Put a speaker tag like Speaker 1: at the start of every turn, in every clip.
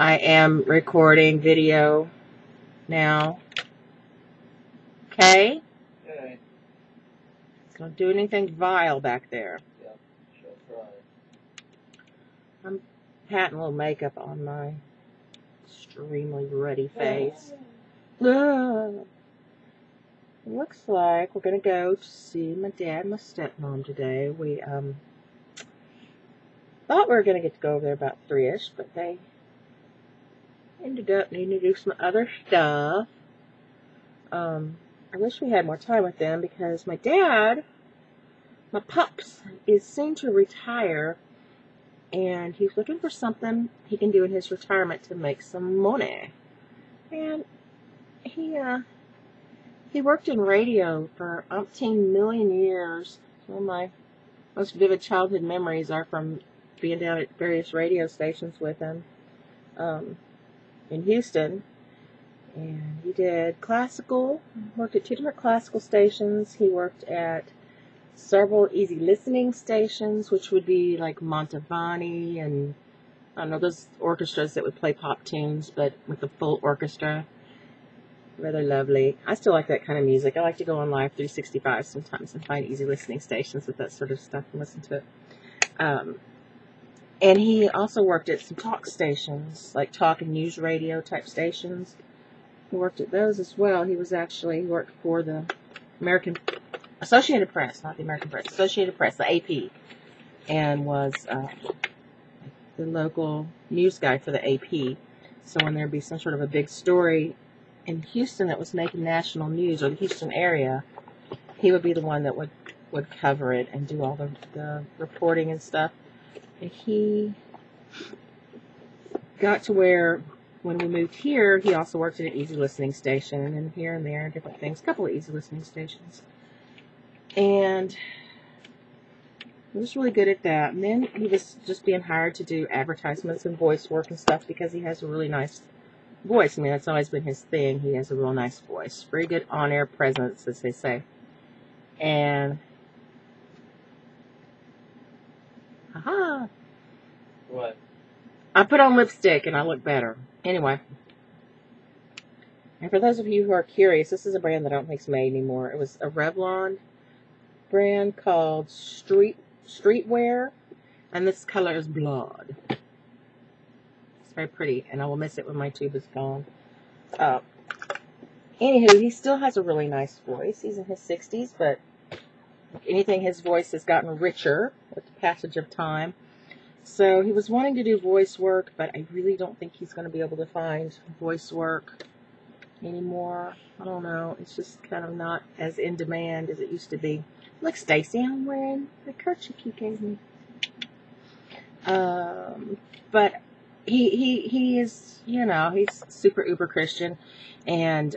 Speaker 1: I am recording video now. Okay?
Speaker 2: Okay.
Speaker 1: Don't do anything vile back there.
Speaker 2: Yep, she'll try.
Speaker 1: I'm patting a little makeup on my extremely ruddy face. Looks like we're going to go to see my dad and my stepmom today. We thought we were going to get to go over there about 3-ish, but they ended up needing to do some other stuff. I wish we had more time with them because my dad, my pups, is soon to retire, and he's looking for something he can do in his retirement to make some money. And he worked in radio for umpteen million years. Some of my most vivid childhood memories are from being down at various radio stations with him in Houston. And he did classical, worked at 2 different classical stations. He worked at several easy listening stations, which would be like Montevani and, I don't know, those orchestras that would play pop tunes, but with a full orchestra. Rather lovely. I still like that kind of music. I like to go on Live 365 sometimes and find easy listening stations with that sort of stuff and listen to it. And he also worked at some talk stations, like talk and news radio type stations. He worked at those as well. He worked for the Associated Press, not the American Press, Associated Press, the AP, and was the local news guy for the AP. So when there'd be some sort of a big story in Houston that was making national news, or the Houston area, he would be the one that would cover it and do all the reporting and stuff. And he got to where, when we moved here, he also worked at an easy listening station, and here and there, different things, a couple of easy listening stations. And he was really good at that. And then he was just being hired to do advertisements and voice work and stuff because he has a really nice voice. I mean, that's always been his thing. He has a real nice voice. Very good on-air presence, as they say. And, haha.
Speaker 2: What?
Speaker 1: I put on lipstick and I look better. Anyway. And for those of you who are curious, this is a brand that I don't think is made anymore. It was a Revlon brand called Streetwear, and this color is blood. It's very pretty, and I will miss it when my tube is gone. Anywho, he still has a really nice voice. He's in his 60s, but if anything, his voice has gotten richer with the passage of time. So he was wanting to do voice work, but I really don't think he's going to be able to find voice work anymore. I don't know. It's just kind of not as in demand as it used to be. Look, Stacy, I'm wearing the kerchief you gave me. But he is, he's super uber Christian, and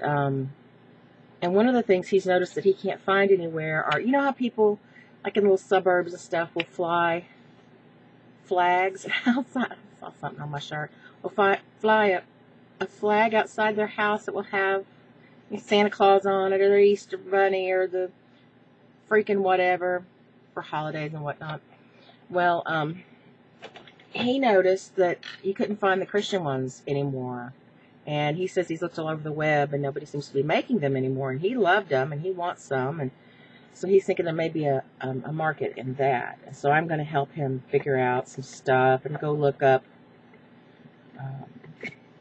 Speaker 1: one of the things he's noticed that he can't find anywhere are, how people, like in little suburbs and stuff, will fly flags outside. I saw something on my shirt. Will fly a flag outside their house that will have Santa Claus on it, or the Easter Bunny, or the freaking whatever for holidays and whatnot. Well, he noticed that you couldn't find the Christian ones anymore. And he says he's looked all over the web and nobody seems to be making them anymore. And he loved them and he wants some. And so he's thinking there may be a market in that. And so I'm going to help him figure out some stuff and go look up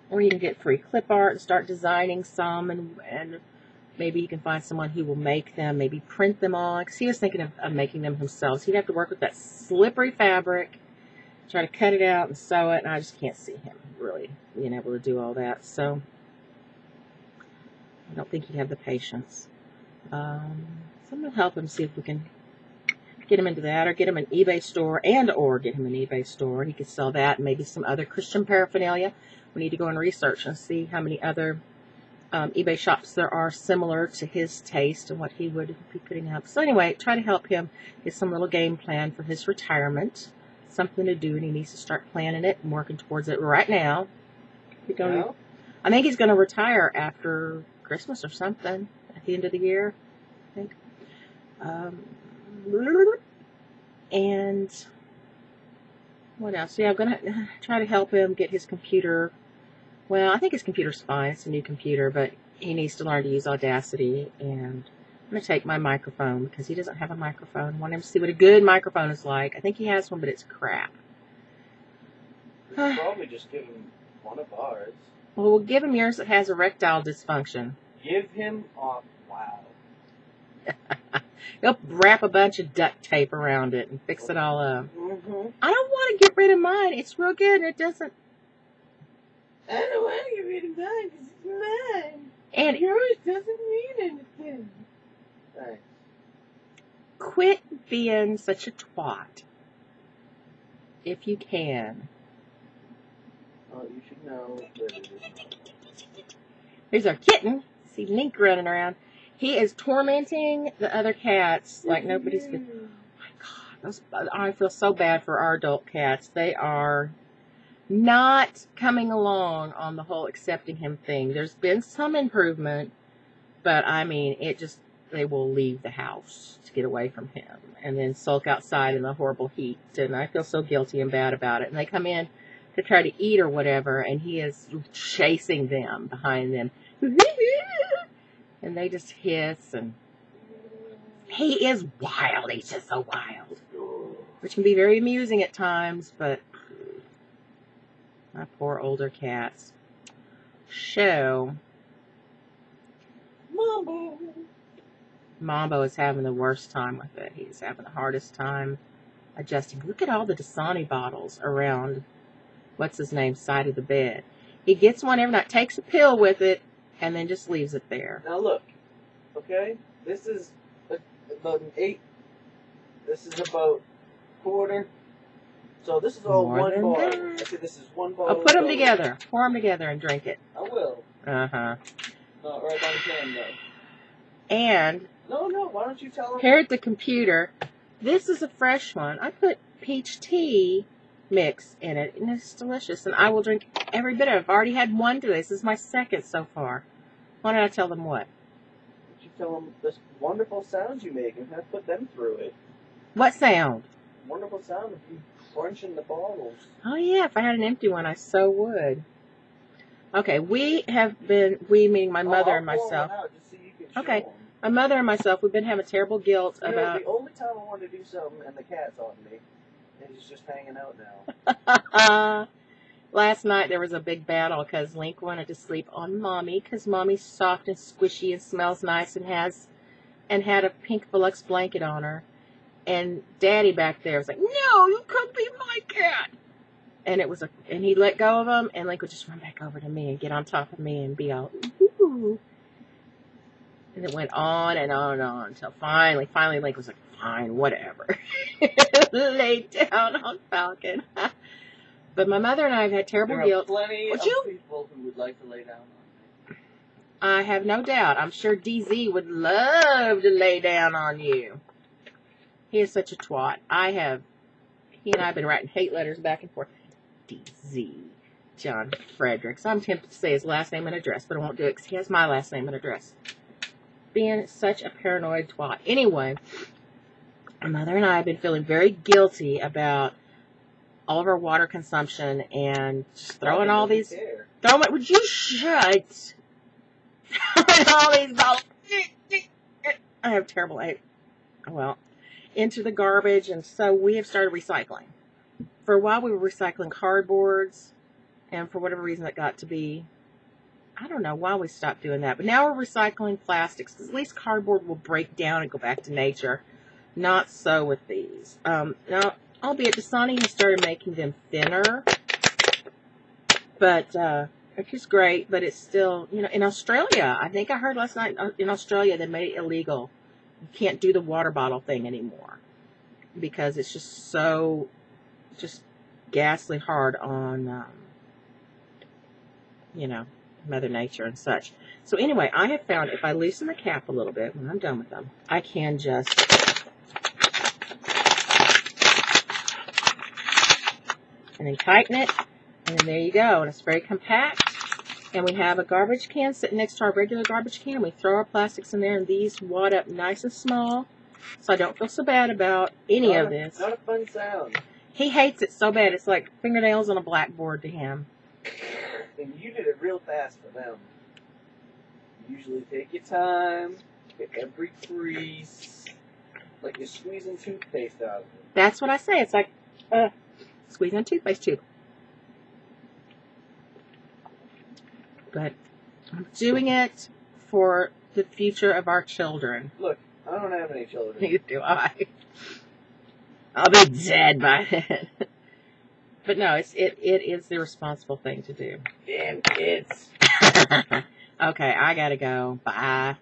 Speaker 1: where you can get free clip art and start designing some, and maybe you can find someone who will make them, maybe print them on, because he was thinking of making them himself. So he'd have to work with that slippery fabric, try to cut it out and sew it, and I just can't see him really being able to do all that. So I don't think he'd have the patience. So I'm going to help him see if we can get him into that, or get him an eBay store, or get him an eBay store. He could sell that and maybe some other Christian paraphernalia. We need to go and research and see how many other eBay shops there are similar to his taste and what he would be putting up. So anyway, try to help him get some little game plan for his retirement. Something to do, and he needs to start planning it and working towards it right now. I think he's going to retire after Christmas or something, at the end of the year, I think. And what else? Yeah, I'm going to try to help him get his computer Well, I think his computer's fine. It's a new computer, but he needs to learn to use Audacity. And I'm going to take my microphone because he doesn't have a microphone. I want him to see what a good microphone is like. I think he has one, but it's crap.
Speaker 2: You could probably just give him one of ours.
Speaker 1: Well, we'll give him yours that has erectile dysfunction.
Speaker 2: Give him wow.
Speaker 1: He'll wrap a bunch of duct tape around it and fix it all up.
Speaker 2: Mm-hmm.
Speaker 1: I don't want to get rid of mine. It's real good and it doesn't.
Speaker 2: I don't want to get rid of mine because it's mine.
Speaker 1: And
Speaker 2: yours doesn't mean anything. Thanks.
Speaker 1: Quit being such a twat. If you can.
Speaker 2: Oh, you should know that it is not.
Speaker 1: There's our kitten. See Link running around. He is tormenting the other cats like nobody's been. Oh my God, I feel so bad for our adult cats. They are not coming along on the whole accepting him thing. There's been some improvement, but I mean, they will leave the house to get away from him and then sulk outside in the horrible heat. And I feel so guilty and bad about it. And they come in to try to eat or whatever, and he is chasing them behind them. And they just hiss, and he is wild. He's just so wild. Which can be very amusing at times, but my poor older cats. So, Mambo is having the worst time with it. He's having the hardest time adjusting. Look at all the Dasani bottles around, what's his name, side of the bed. He gets one every night, takes a pill with it, and then just leaves it there.
Speaker 2: Now look, okay? This is about an 8. This is about a quarter. So this is all one bottle. Actually, this is one bottle.
Speaker 1: I'll put them together. Pour them together and drink it.
Speaker 2: I will.
Speaker 1: Uh-huh.
Speaker 2: Not right on can, though.
Speaker 1: And
Speaker 2: No, why don't you tell him?
Speaker 1: here at the computer, this is a fresh one. I put peach tea mix in it, and it's delicious. And I will drink every bit of it. I've already had one today. This is my second so far. Why don't I tell them what?
Speaker 2: You tell them this wonderful sounds you make and have put them through it.
Speaker 1: What sound?
Speaker 2: Wonderful sound of you crunching the bottles.
Speaker 1: Oh, yeah. If I had an empty one, I so would. Okay, we meaning my mother and myself.
Speaker 2: Out just so you can
Speaker 1: Okay,
Speaker 2: show 'em.
Speaker 1: my mother and myself, we've been having terrible guilt
Speaker 2: You know,
Speaker 1: about...
Speaker 2: the only time I want to do something and the cat's on me is just hanging out now.
Speaker 1: Last night there was a big battle because Link wanted to sleep on Mommy because Mommy's soft and squishy and smells nice and had a pink Velux blanket on her. And Daddy back there was like, "No, you can't be my cat." And he let go of him, and Link would just run back over to me and get on top of me and be all, "Ooh." And it went on and on and on until finally Link was like, "Fine, whatever." Laid down on Falcon. But my mother and I have had terrible guilt.
Speaker 2: There are plenty of people who would like to lay down on me.
Speaker 1: I have no doubt. I'm sure DZ would love to lay down on you. He is such a twat. He and I have been writing hate letters back and forth. DZ. John Fredericks. I'm tempted to say his last name and address, but I won't do it because he has my last name and address. Being such a paranoid twat. Anyway, my mother and I have been feeling very guilty about all of our water consumption and just throwing all these... Would you shut? Throwing all these bottles... I have terrible... into the garbage, and so we have started recycling. For a while, we were recycling cardboards, and for whatever reason, it got to be... I don't know why we stopped doing that, but now we're recycling plastics, because at least cardboard will break down and go back to nature. Not so with these. Now, albeit Dasani has started making them thinner, but which is great, but it's still, in Australia, I think I heard last night, in Australia, they made it illegal. You can't do the water bottle thing anymore because it's just so, ghastly hard on, Mother Nature and such. So anyway, I have found if I loosen the cap a little bit when I'm done with them, I can just and then tighten it, and then there you go. And it's very compact. And we have a garbage can sitting next to our regular garbage can. We throw our plastics in there, and these wad up nice and small, so I don't feel so bad about any of this.
Speaker 2: Not a fun sound.
Speaker 1: He hates it so bad. It's like fingernails on a blackboard to him.
Speaker 2: and you did it real fast for them. You usually take your time, get every crease, like you're squeezing toothpaste out of it.
Speaker 1: That's what I say. It's like squeezing a toothpaste tube. But I'm doing it for the future of our children.
Speaker 2: Look, I don't have any children.
Speaker 1: Neither do I. I'll be dead by then. But no, it is the responsible thing to do.
Speaker 2: Damn kids.
Speaker 1: Okay, I gotta go. Bye.